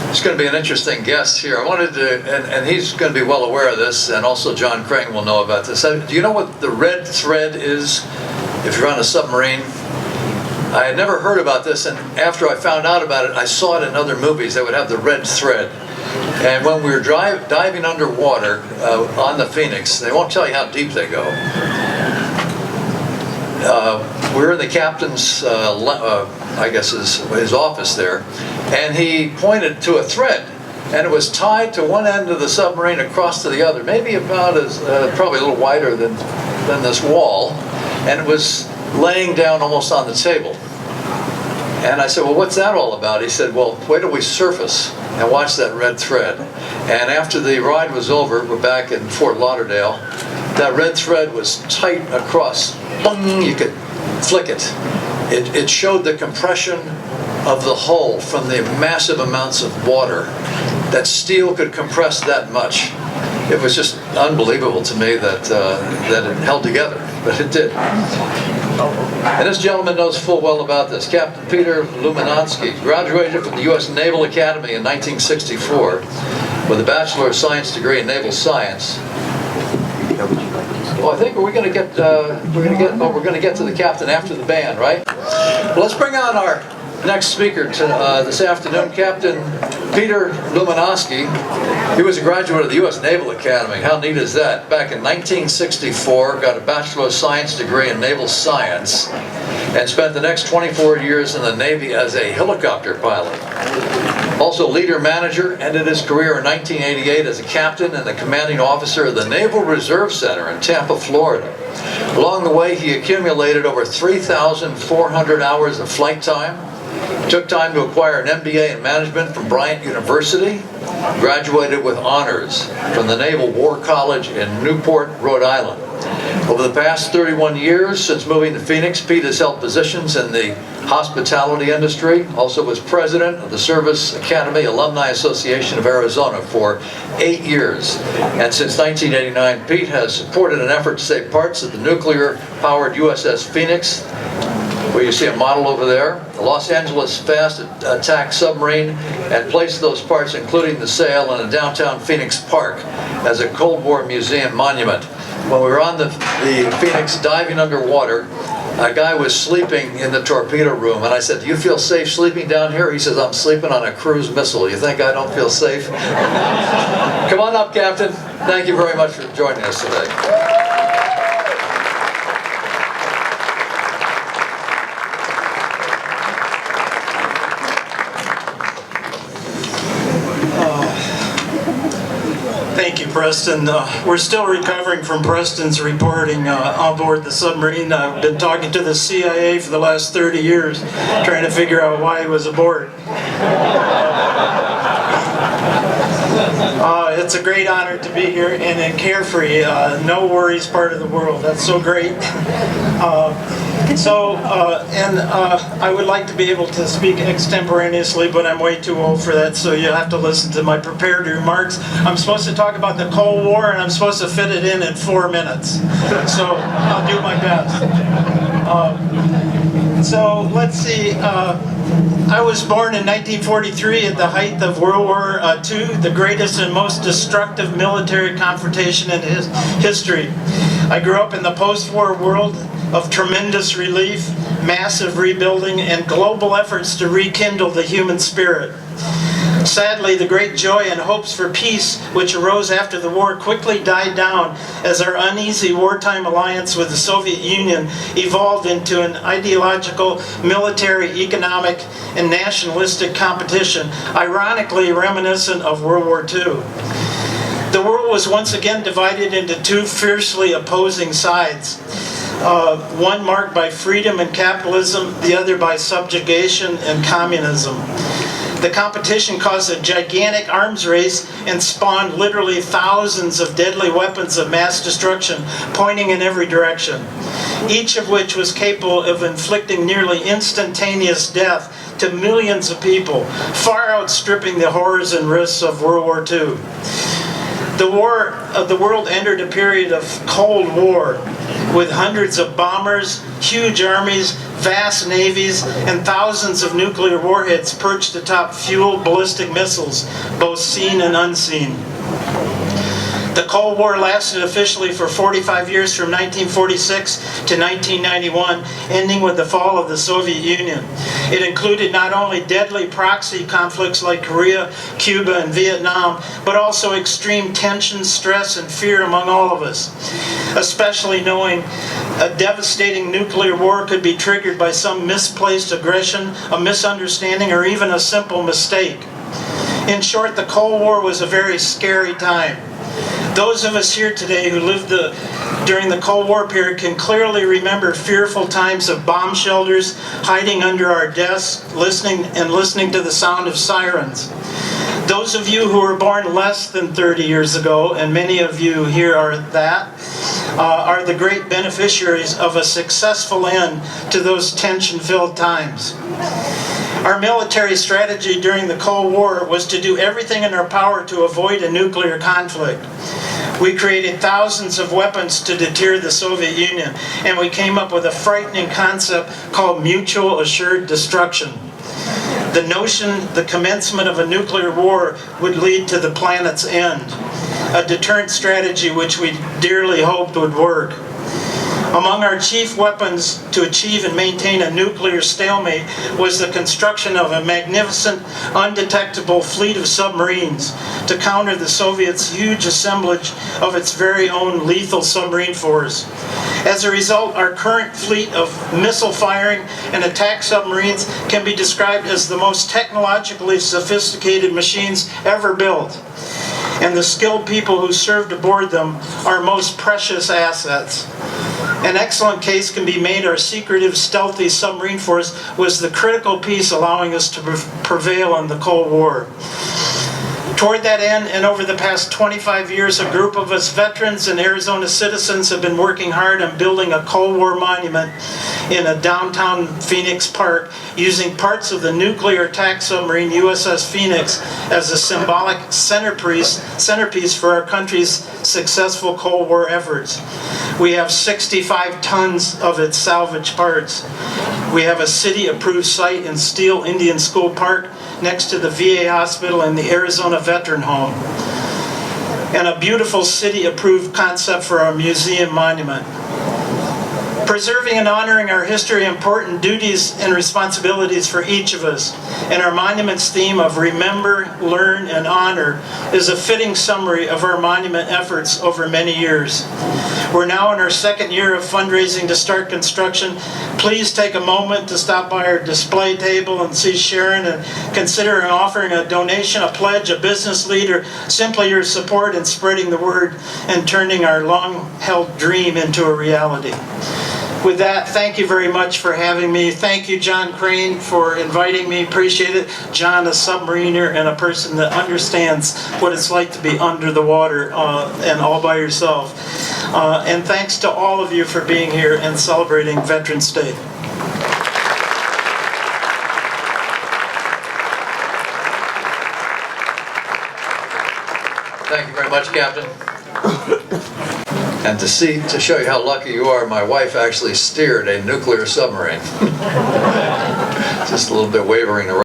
It's going to be an interesting guest here. I wanted to, and he's going to be well aware of this, and also John Crane will know about this. Do you know what the red thread is if you're on a submarine? I had never heard about this, and after I found out about it, I saw it in other movies that would have the red thread. And when we were diving underwater on the Phoenix, they won't tell you how deep they go. We were in the captain's, I guess his office there, and he pointed to a thread, and it was tied to one end of the submarine across to the other, maybe about as, probably a little wider than this wall, and it was laying down almost on the table. And I said, well, what's that all about? He said, well, wait till we surface and watch that red thread. And after the ride was over, we're back in Fort Lauderdale, that red thread was tight across. Bung, you could flick it. It showed the compression of the hull from the massive amounts of water. That steel could compress that much. It was just unbelievable to me that it held together, but it did. And this gentleman knows full well about this. Captain Peter Luminosky graduated from the U.S. Naval Academy in 1964 with a Bachelor of Science degree in Naval Science. Well, I think we're going to get to the captain after the band, right? Well, let's bring on our next speaker this afternoon, Captain Peter Luminosky. He was a graduate of the U.S. Naval Academy. How neat is that? Back in 1964, got a Bachelor of Science degree in Naval Science, and spent the next 24 years in the Navy as a helicopter pilot. Also leader manager, ended his career in 1988 as a captain and the commanding officer of the Naval Reserve Center in Tampa, Florida. Along the way, he accumulated over 3,400 hours of flight time. Took time to acquire an MBA in management from Bryant University. Graduated with honors from the Naval War College in Newport, Rhode Island. Over the past 31 years, since moving to Phoenix, Pete has held positions in the hospitality industry. Also was president of the Service Academy Alumni Association of Arizona for 8 years. And since 1989, Pete has supported an effort to save parts of the nuclear-powered USS Phoenix, where you see a model over there, the Los Angeles fast attack submarine, and placed those parts, including the sail, in a downtown Phoenix park as a Cold War museum monument. When we were on the Phoenix diving underwater, a guy was sleeping in the torpedo room, and I said, do you feel safe sleeping down here? He says, I'm sleeping on a cruise missile. You think I don't feel safe? Come on up, Captain. Thank you very much for joining us today. Thank you, Preston. We're still recovering from Preston's reporting on board the submarine. I've been talking to the CIA for the last 30 years, trying to figure out why he was aboard. It's a great honor to be here and in Carefree, no worries part of the world. That's so great. I would like to be able to speak extemporaneously, but I'm way too old for that, so you'll have to listen to my prepared remarks. I'm supposed to talk about the Cold War, and I'm supposed to fit it in 4 minutes. So I'll do my best. So let's see. I was born in 1943 at the height of World War II, the greatest and most destructive military confrontation in history. I grew up in the post-war world of tremendous relief, massive rebuilding, and global efforts to rekindle the human spirit. Sadly, the great joy and hopes for peace which arose after the war quickly died down as our uneasy wartime alliance with the Soviet Union evolved into an ideological, military, economic, and nationalistic competition, ironically reminiscent of World War II. The world was once again divided into two fiercely opposing sides. One marked by freedom and capitalism, the other by subjugation and communism. The competition caused a gigantic arms race and spawned literally thousands of deadly weapons of mass destruction pointing in every direction, each of which was capable of inflicting nearly instantaneous death to millions of people, far outstripping the horrors and risks of World War II. The world entered a period of Cold War with hundreds of bombers, huge armies, vast navies, and thousands of nuclear warheads perched atop fuel ballistic missiles, both seen and unseen. The Cold War lasted officially for 45 years from 1946 to 1991, ending with the fall of the Soviet Union. It included not only deadly proxy conflicts like Korea, Cuba, and Vietnam, but also extreme tension, stress, and fear among all of us, especially knowing a devastating nuclear war could be triggered by some misplaced aggression, a misunderstanding, or even a simple mistake. In short, the Cold War was a very scary time. Those of us here today who lived during the Cold War period can clearly remember fearful times of bomb shelters, hiding under our desks, listening to the sound of sirens. Those of you who were born less than 30 years ago, and many of you here are the great beneficiaries of a successful end to those tension-filled times. Our military strategy during the Cold War was to do everything in our power to avoid a nuclear conflict. We created thousands of weapons to deter the Soviet Union, and we came up with a frightening concept called mutual assured destruction. The notion the commencement of a nuclear war would lead to the planet's end, a deterrent strategy which we dearly hoped would work. Among our chief weapons to achieve and maintain a nuclear stalemate was the construction of a magnificent, undetectable fleet of submarines to counter the Soviets' huge assemblage of its very own lethal submarine force. As a result, our current fleet of missile-firing and attack submarines can be described as the most technologically sophisticated machines ever built. And the skilled people who served aboard them are most precious assets. An excellent case can be made our secretive, stealthy submarine force was the critical piece allowing us to prevail in the Cold War. Toward that end, and over the past 25 years, a group of us veterans and Arizona citizens have been working hard on building a Cold War monument in a downtown Phoenix park using parts of the nuclear attack submarine USS Phoenix as a symbolic centerpiece for our country's successful Cold War efforts. We have 65 tons of its salvage parts. We have a city-approved site in Steele Indian School Park next to the VA hospital and the Arizona Veteran Home, and a beautiful city-approved concept for our museum monument. Preserving and honoring our history are important duties and responsibilities for each of us, and our monument's theme of remember, learn, and honor is a fitting summary of our monument efforts over many years. We're now in our second year of fundraising to start construction. Please take a moment to stop by our display table and see Sharon and consider offering a donation, a pledge, a business lead, or simply your support in spreading the word and turning our long-held dream into a reality. With that, thank you very much for having me. Thank you, John Crane, for inviting me. Appreciate it. John, a submariner and a person that understands what it's like to be under the water and all by yourself. And thanks to all of you for being here and celebrating Veterans Day. Thank you very much, Captain. And to show you how lucky you are, my wife actually steered a nuclear submarine. Just a little bit wavering around.